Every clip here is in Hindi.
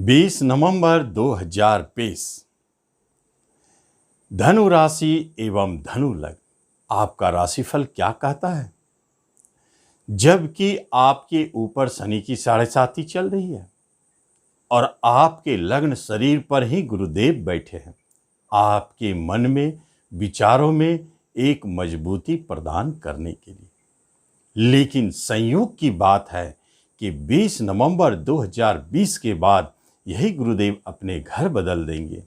20 नवंबर 2020। धनु राशि एवं धनु लग्न, आपका राशिफल क्या कहता है? जबकि आपके ऊपर शनि की 7.5 चल रही है और आपके लग्न शरीर पर ही गुरुदेव बैठे हैं, आपके मन में, विचारों में एक मजबूती प्रदान करने के लिए। लेकिन संयोग की बात है कि 20 नवंबर 2020 के बाद यही गुरुदेव अपने घर बदल देंगे।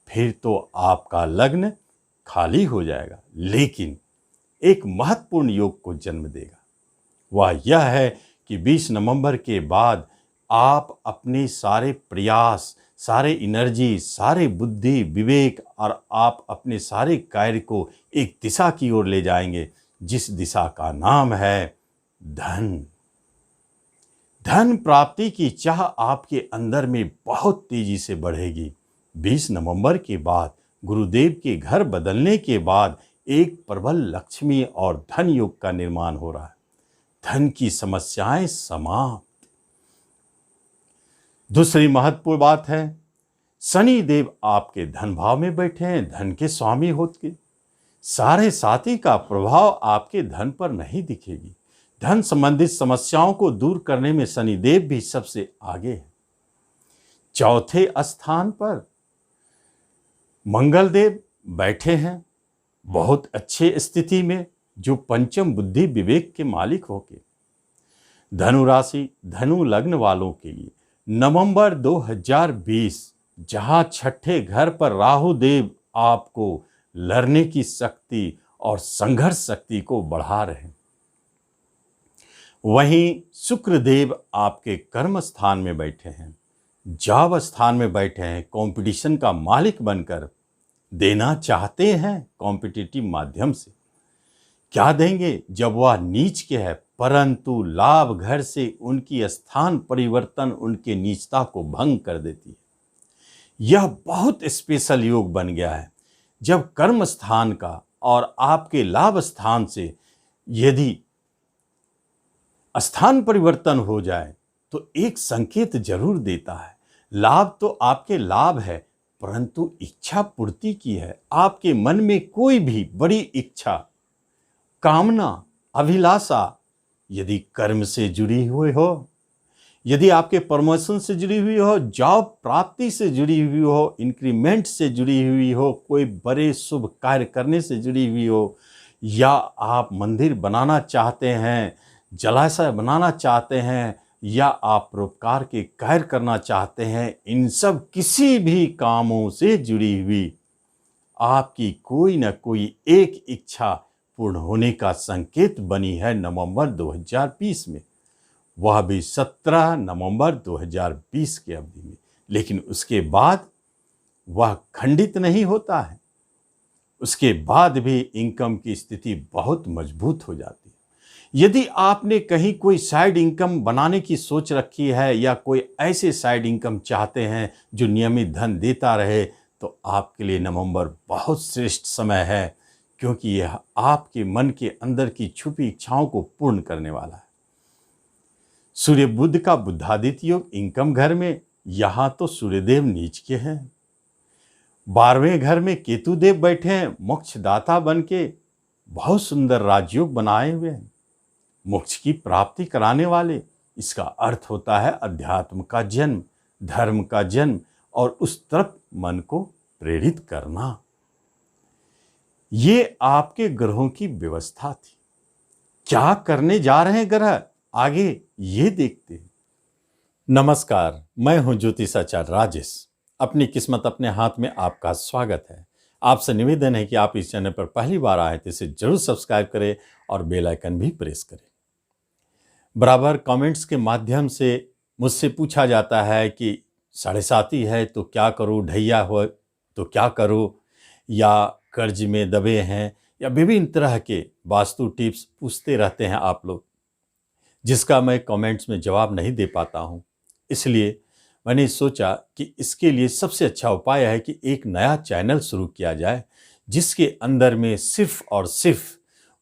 फिर तो आपका लग्न खाली हो जाएगा, लेकिन एक महत्वपूर्ण योग को जन्म देगा। वह यह है कि 20 नवंबर के बाद आप अपने सारे प्रयास, सारे एनर्जी, सारे बुद्धि, विवेक और आप अपने सारे कार्य को एक दिशा की ओर ले जाएंगे, जिस दिशा का नाम है धन। धन प्राप्ति की चाह आपके अंदर में बहुत तेजी से बढ़ेगी। 20 नवंबर के बाद गुरुदेव के घर बदलने के बाद एक प्रबल लक्ष्मी और धन योग का निर्माण हो रहा है। धन की समस्याएं समाप्त। दूसरी महत्वपूर्ण बात है, शनि देव आपके धन भाव में बैठे हैं, धन के स्वामी होके। साढ़े साथी का प्रभाव आपके धन पर नहीं दिखेगी। धन संबंधित समस्याओं को दूर करने में शनिदेव भी सबसे आगे है। चौथे स्थान पर मंगल देव बैठे हैं, बहुत अच्छे स्थिति में, जो पंचम बुद्धि विवेक के मालिक होके। धनु राशि, धनु लग्न वालों के लिए नवंबर 2020 जहां छठे घर पर राहु देव आपको लड़ने की शक्ति और संघर्ष शक्ति को बढ़ा रहे हैं, वहीं शुक्र देव आपके कर्म स्थान में बैठे हैं, जॉब स्थान में बैठे हैं। कंपटीशन का मालिक बनकर देना चाहते हैं कॉम्पिटिटिव माध्यम से। क्या देंगे जब वह नीच के है, परंतु लाभ घर से उनकी स्थान परिवर्तन उनके नीचता को भंग कर देती है। यह बहुत स्पेशल योग बन गया है। जब कर्म स्थान का और आपके लाभ स्थान से यदि स्थान परिवर्तन हो जाए तो एक संकेत जरूर देता है। लाभ तो आपके लाभ है, परंतु इच्छा पूर्ति की है। आपके मन में कोई भी बड़ी इच्छा, कामना, अभिलाषा यदि कर्म से जुड़ी हुई हो, यदि आपके प्रमोशन से जुड़ी हुई हो, जॉब प्राप्ति से जुड़ी हुई हो, इंक्रीमेंट से जुड़ी हुई हो, कोई बड़े शुभ कार्य करने से जुड़ी हुई हो, या आप मंदिर बनाना चाहते हैं, जलाशय बनाना चाहते हैं, या आप परोपकार के कार्य करना चाहते हैं, इन सब किसी भी कामों से जुड़ी हुई आपकी कोई न कोई एक इच्छा पूर्ण होने का संकेत बनी है नवंबर 2020 में। वह भी 17 नवंबर 2020 के अवधि में। लेकिन उसके बाद वह खंडित नहीं होता है। उसके बाद भी इनकम की स्थिति बहुत मजबूत हो जाती है। यदि आपने कहीं कोई साइड इनकम बनाने की सोच रखी है, या कोई ऐसे साइड इनकम चाहते हैं जो नियमित धन देता रहे, तो आपके लिए नवंबर बहुत श्रेष्ठ समय है, क्योंकि यह आपके मन के अंदर की छुपी इच्छाओं को पूर्ण करने वाला है। सूर्य बुध का बुद्धादित्य योग इनकम घर में, यहां तो सूर्यदेव नीच के हैं। 12वें घर में केतु देव बैठे हैं, मोक्षदाता बन के बहुत सुंदर राजयोग बनाए हुए हैं, मोक्ष की प्राप्ति कराने वाले। इसका अर्थ होता है अध्यात्म का जन्म, धर्म का जन्म, और उस तरफ मन को प्रेरित करना। ये आपके ग्रहों की व्यवस्था थी। क्या करने जा रहे हैं ग्रह आगे, ये देखते हैं। नमस्कार, मैं हूं ज्योतिषाचार्य राजेश। अपनी किस्मत अपने हाथ में आपका स्वागत है। आपसे निवेदन है कि आप इस चैनल पर पहली बार आए तो इसे जरूर सब्सक्राइब करें और बेल आइकन भी प्रेस करें। बराबर कमेंट्स के माध्यम से मुझसे पूछा जाता है कि 7.5 है तो क्या करूं, ढैया हो तो क्या करूं, या कर्ज में दबे हैं, या विभिन्न तरह के वास्तु टिप्स पूछते रहते हैं आप लोग, जिसका मैं कमेंट्स में जवाब नहीं दे पाता हूं। इसलिए मैंने सोचा कि इसके लिए सबसे अच्छा उपाय है कि एक नया चैनल शुरू किया जाए, जिसके अंदर में सिर्फ और सिर्फ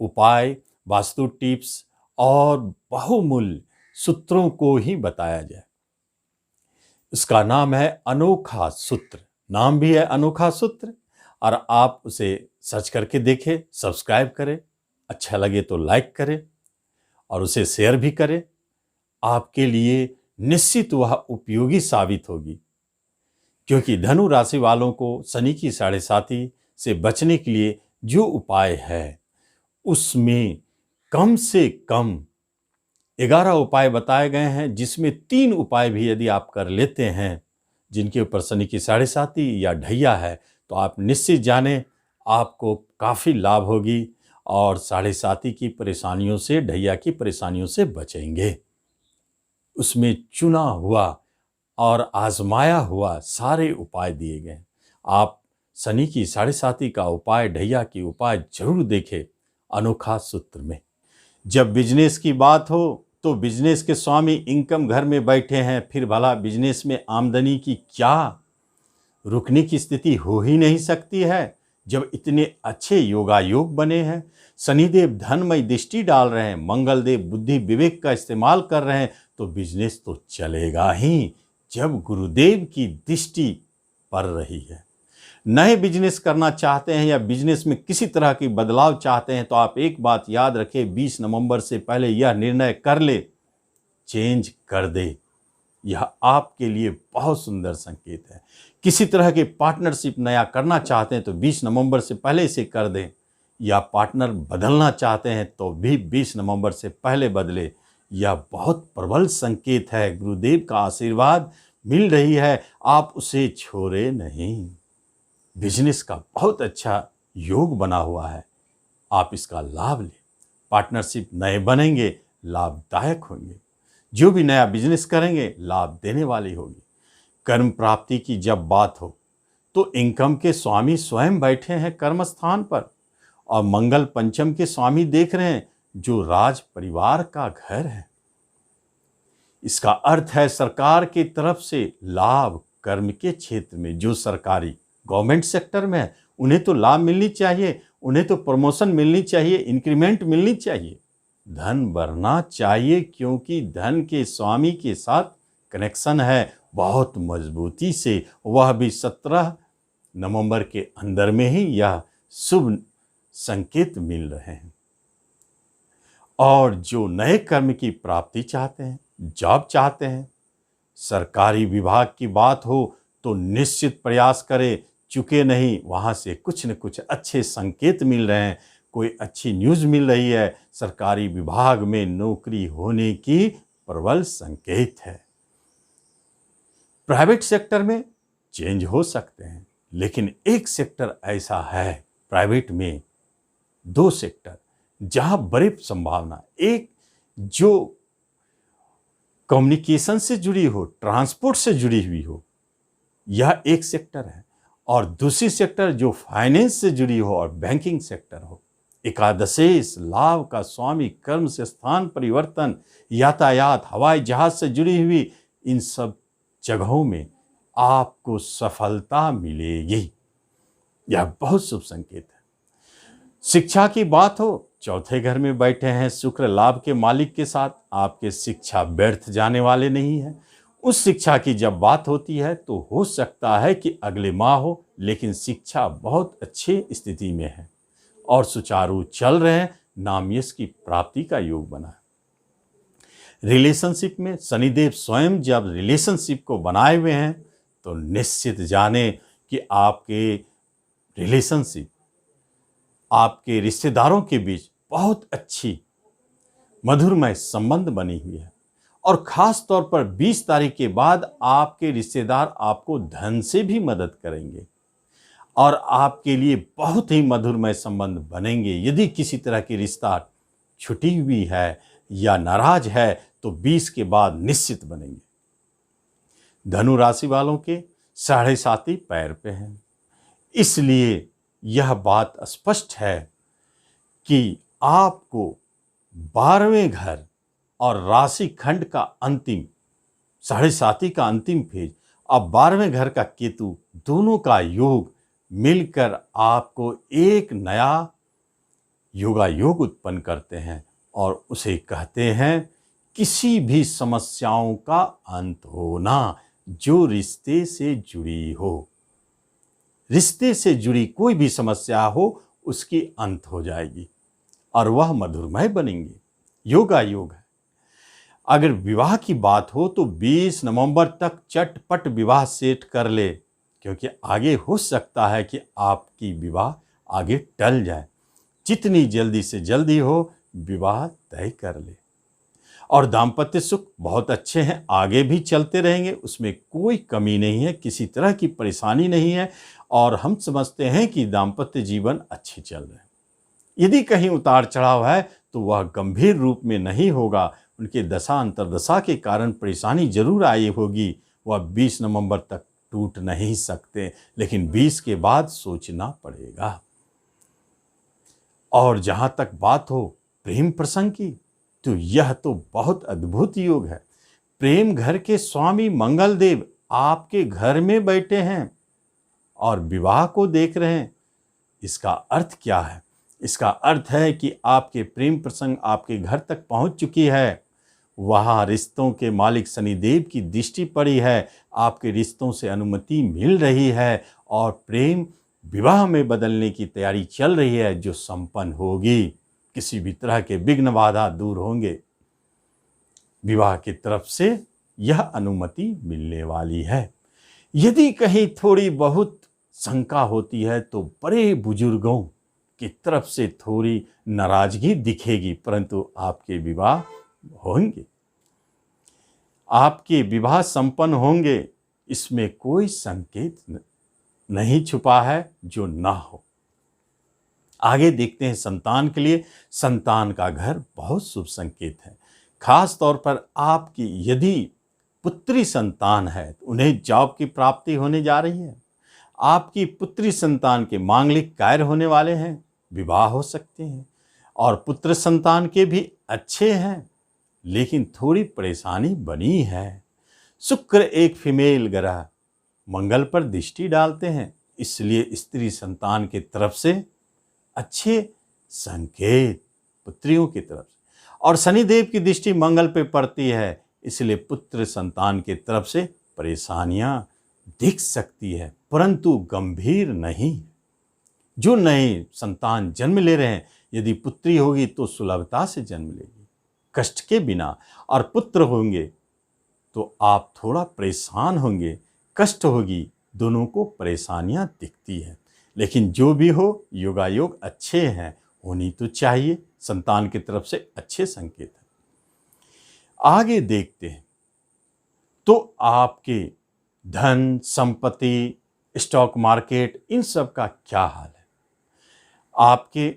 उपाय, वास्तु टिप्स और बहुमूल्य सूत्रों को ही बताया जाए। उसका नाम है अनोखा सूत्र। नाम भी है अनोखा सूत्र, और आप उसे सर्च करके देखें, सब्सक्राइब करें, अच्छा लगे तो लाइक करें और उसे शेयर भी करें। आपके लिए निश्चित वह उपयोगी साबित होगी, क्योंकि धनु राशि वालों को शनि की साढ़े साती से बचने के लिए जो उपाय है उसमें कम से कम 11 उपाय बताए गए हैं, जिसमें 3 उपाय भी यदि आप कर लेते हैं जिनके ऊपर शनि की साढ़े साती या ढैया है, तो आप निश्चित जाने आपको काफ़ी लाभ होगी और साढ़े साती की परेशानियों से, ढैया की परेशानियों से बचेंगे। उसमें चुना हुआ और आजमाया हुआ सारे उपाय दिए गए। आप शनि की साढ़े साती का उपाय, ढैया की उपाय जरूर देखें अनोखा सूत्र में। जब बिजनेस की बात हो तो बिजनेस के स्वामी इनकम घर में बैठे हैं, फिर भला बिजनेस में आमदनी की क्या रुकने की स्थिति हो ही नहीं सकती है, जब इतने अच्छे योगायोग बने हैं। शनिदेव धनमय दृष्टि डाल रहे हैं, मंगल देव बुद्धि विवेक का इस्तेमाल कर रहे हैं, तो बिजनेस तो चलेगा ही जब गुरुदेव की दृष्टि पड़ रही है। नए बिजनेस करना चाहते हैं या बिजनेस में किसी तरह की बदलाव चाहते हैं, तो आप एक बात याद रखें, 20 नवंबर से पहले यह निर्णय कर ले, चेंज कर दे। यह आपके लिए बहुत सुंदर संकेत है। किसी तरह के पार्टनरशिप नया करना चाहते हैं तो 20 नवंबर से पहले इसे कर दें, या पार्टनर बदलना चाहते हैं तो भी 20 नवंबर से पहले बदले। यह बहुत प्रबल संकेत है, गुरुदेव का आशीर्वाद मिल रही है, आप उसे छोड़े नहीं। बिजनेस का बहुत अच्छा योग बना हुआ है, आप इसका लाभ लें। पार्टनरशिप नए बनेंगे, लाभदायक होंगे। जो भी नया बिजनेस करेंगे लाभ देने वाली होगी। कर्म प्राप्ति की जब बात हो तो इनकम के स्वामी स्वयं बैठे हैं कर्म स्थान पर, और मंगल पंचम के स्वामी देख रहे हैं, जो राज परिवार का घर है। इसका अर्थ है सरकार की तरफ से लाभ। कर्म के क्षेत्र में जो सरकारी गवर्नमेंट सेक्टर में है, उन्हें तो लाभ मिलनी चाहिए, उन्हें तो प्रमोशन मिलनी चाहिए, इंक्रीमेंट मिलनी चाहिए, धन बढ़ना चाहिए, क्योंकि धन के स्वामी के साथ कनेक्शन है बहुत मजबूती से। वह भी 17 नवंबर के अंदर में ही यह शुभ संकेत मिल रहे हैं। और जो नए कर्म की प्राप्ति चाहते हैं, जॉब चाहते हैं, सरकारी विभाग की बात हो तो निश्चित प्रयास करें, चुके नहीं, वहाँ से कुछ न कुछ अच्छे संकेत मिल रहे हैं, कोई अच्छी न्यूज़ मिल रही है, सरकारी विभाग में नौकरी होने की प्रबल संकेत है। प्राइवेट सेक्टर में चेंज हो सकते हैं, लेकिन एक सेक्टर ऐसा है प्राइवेट में, 2 सेक्टर जहां बड़ी संभावना, एक जो कम्युनिकेशन से जुड़ी हो, ट्रांसपोर्ट से जुड़ी हुई हो, यह एक सेक्टर है, और दूसरी सेक्टर जो फाइनेंस से जुड़ी हो और बैंकिंग सेक्टर हो। एकादशेश लाभ का स्वामी, कर्म से स्थान परिवर्तन, यातायात, हवाई जहाज से जुड़ी हुई, इन सब जगहों में आपको सफलता मिलेगी। यह बहुत शुभ संकेत है। शिक्षा की बात हो, चौथे घर में बैठे हैं शुक्र लाभ के मालिक के साथ, आपके शिक्षा व्यर्थ जाने वाले नहीं है। उस शिक्षा की जब बात होती है तो हो सकता है कि अगले माह हो, लेकिन शिक्षा बहुत अच्छी स्थिति में है और सुचारू चल रहे हैं। नाम यश की प्राप्ति का योग बना है। रिलेशनशिप में शनिदेव स्वयं जब रिलेशनशिप को बनाए हुए हैं, तो निश्चित जाने कि आपके रिलेशनशिप, आपके रिश्तेदारों के बीच बहुत अच्छी मधुरमय संबंध बनी हुई है। और खास तौर पर 20 तारीख के बाद आपके रिश्तेदार आपको धन से भी मदद करेंगे और आपके लिए बहुत ही मधुरमय संबंध बनेंगे। यदि किसी तरह की रिश्ता छुटी हुई है या नाराज है तो 20 के बाद निश्चित बनेंगे। धनु राशि वालों के साढ़े साती पैर पे हैं, इसलिए यह बात स्पष्ट है कि आपको 12वें घर और राशि खंड का अंतिम, साढ़े साती का अंतिम फेज, अब 12वें घर का केतु, दोनों का योग मिलकर आपको एक नया योगा योग उत्पन्न करते हैं और उसे कहते हैं किसी भी समस्याओं का अंत होना। जो रिश्ते से जुड़ी हो। रिश्ते से जुड़ी कोई भी समस्या हो उसकी अंत हो जाएगी और वह मधुरमय बनेंगे। योगायोग है। अगर विवाह की बात हो तो 20 नवंबर तक चटपट विवाह सेट कर ले, क्योंकि आगे हो सकता है कि आपकी विवाह आगे टल जाए। जितनी जल्दी से जल्दी हो विवाह तय कर ले। और दाम्पत्य सुख बहुत अच्छे हैं, आगे भी चलते रहेंगे, उसमें कोई कमी नहीं है, किसी तरह की परेशानी नहीं है और हम समझते हैं कि दाम्पत्य जीवन अच्छे चल रहे हैं। यदि कहीं उतार चढ़ाव है तो वह गंभीर रूप में नहीं होगा। उनके दशा अंतर्दशा के कारण परेशानी जरूर आई होगी। वह 20 नवंबर तक टूट नहीं सकते, लेकिन 20 के बाद सोचना पड़ेगा। और जहां तक बात हो प्रेम प्रसंग की, तो यह तो बहुत अद्भुत योग है। प्रेम घर के स्वामी मंगल देव आपके घर में बैठे हैं और विवाह को देख रहे हैं। इसका अर्थ क्या है? इसका अर्थ है कि आपके प्रेम प्रसंग आपके घर तक पहुंच चुकी है। वहां रिश्तों के मालिक शनिदेव की दृष्टि पड़ी है। आपके रिश्तों से अनुमति मिल रही है और प्रेम विवाह में बदलने की तैयारी चल रही है, जो संपन्न होगी। किसी भी तरह के विघ्न बाधा दूर होंगे। विवाह की तरफ से यह अनुमति मिलने वाली है। यदि कहीं थोड़ी बहुत शंका होती है तो बड़े बुजुर्गों की तरफ से थोड़ी नाराजगी दिखेगी, परंतु आपके विवाह होंगे, आपके विवाह संपन्न होंगे। इसमें कोई संकेत नहीं छुपा है जो ना हो। आगे देखते हैं संतान के लिए। संतान का घर बहुत शुभ संकेत है। खास तौर पर आपकी यदि पुत्री संतान है तो उन्हें जॉब की प्राप्ति होने जा रही है। आपकी पुत्री संतान के मांगलिक कार्य होने वाले हैं, विवाह हो सकते हैं। और पुत्र संतान के भी अच्छे हैं, लेकिन थोड़ी परेशानी बनी है। शुक्र एक फीमेल ग्रह मंगल पर दृष्टि डालते हैं, इसलिए स्त्री संतान की तरफ से अच्छे संकेत पुत्रियों की तरफ से। और शनिदेव की दृष्टि मंगल पे पड़ती है, इसलिए पुत्र संतान की तरफ से परेशानियां दिख सकती है, परंतु गंभीर नहीं। जो नए संतान जन्म ले रहे हैं, यदि पुत्री होगी तो सुलभता से जन्म लेगी, कष्ट के बिना। और पुत्र होंगे तो आप थोड़ा परेशान होंगे, कष्ट होगी, दोनों को परेशानियां दिखती हैं। लेकिन जो भी हो, योगायोग अच्छे हैं, होनी तो चाहिए। संतान की तरफ से अच्छे संकेत हैं। आगे देखते हैं तो आपके धन, संपत्ति, स्टॉक मार्केट, इन सब का क्या हाल है। आपके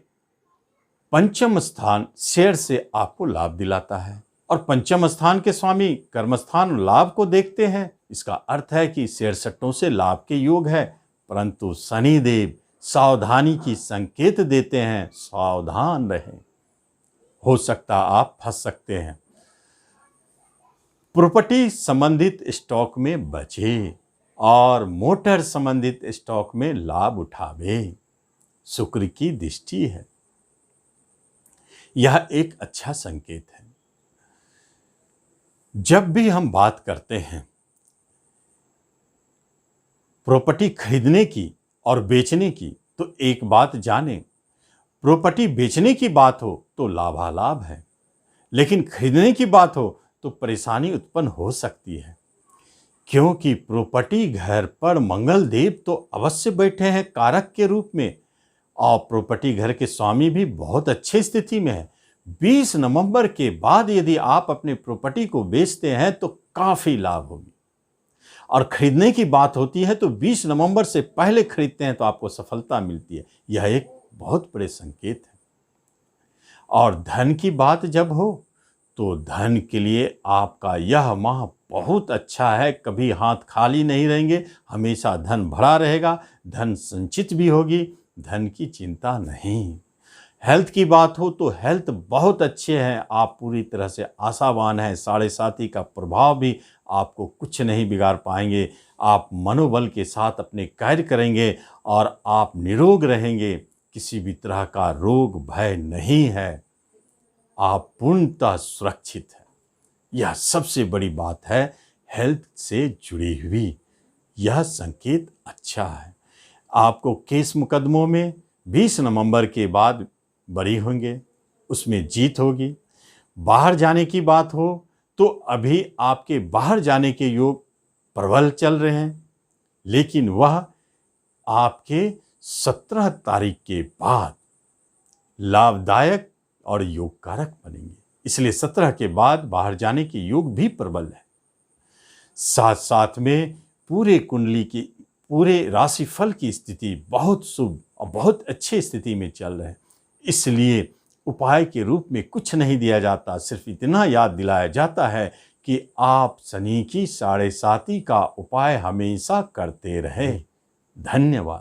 पंचम स्थान शेयर से आपको लाभ दिलाता है और पंचम स्थान के स्वामी कर्मस्थान लाभ को देखते हैं। इसका अर्थ है कि शेयर सट्टों से लाभ के योग है, परंतु शनिदेव सावधानी की संकेत देते हैं। सावधान रहें, हो सकता आप फंस सकते हैं। प्रॉपर्टी संबंधित स्टॉक में बचे और मोटर संबंधित स्टॉक में लाभ उठावे। शुक्र की दृष्टि है, यह एक अच्छा संकेत है। जब भी हम बात करते हैं प्रॉपर्टी खरीदने की और बेचने की, तो एक बात जाने, प्रॉपर्टी बेचने की बात हो तो लाभालाभ है, लेकिन खरीदने की बात हो तो परेशानी उत्पन्न हो सकती है। क्योंकि प्रॉपर्टी घर पर मंगल देव तो अवश्य बैठे हैं कारक के रूप में, और प्रॉपर्टी घर के स्वामी भी बहुत अच्छी स्थिति में है। 20 नवंबर के बाद यदि आप अपने प्रॉपर्टी को बेचते हैं तो काफी लाभ होगी। और खरीदने की बात होती है तो 20 नवंबर से पहले खरीदते हैं तो आपको सफलता मिलती है। यह एक बहुत बड़े संकेत है। और धन की बात जब हो तो धन के लिए आपका यह माह बहुत अच्छा है। कभी हाथ खाली नहीं रहेंगे, हमेशा धन भरा रहेगा, धन संचित भी होगी, धन की चिंता नहीं। हेल्थ की बात हो तो हेल्थ बहुत अच्छे हैं, आप पूरी तरह से आशावान हैं। 7.5 का प्रभाव भी आपको कुछ नहीं बिगाड़ पाएंगे। आप मनोबल के साथ अपने कार्य करेंगे और आप निरोग रहेंगे। किसी भी तरह का रोग भय नहीं है, आप पूर्णतः सुरक्षित हैं। यह सबसे बड़ी बात है। हेल्थ से जुड़ी हुई। यह संकेत अच्छा है। आपको केस मुकदमों में 20 नवंबर के बाद बरी होंगे, उसमें जीत होगी। बाहर जाने की बात हो तो अभी आपके बाहर जाने के योग प्रबल चल रहे हैं, लेकिन वह आपके 17 तारीख के बाद लाभदायक और योगकारक बनेंगे। इसलिए 17 के बाद बाहर जाने के योग भी प्रबल है। साथ साथ में पूरे कुंडली की, पूरे राशिफल की स्थिति बहुत शुभ और बहुत अच्छी स्थिति में चल रहे हैं। इसलिए उपाय के रूप में कुछ नहीं दिया जाता, सिर्फ इतना याद दिलाया जाता है कि आप शनि की 7.5 का उपाय हमेशा करते रहे। धन्यवाद।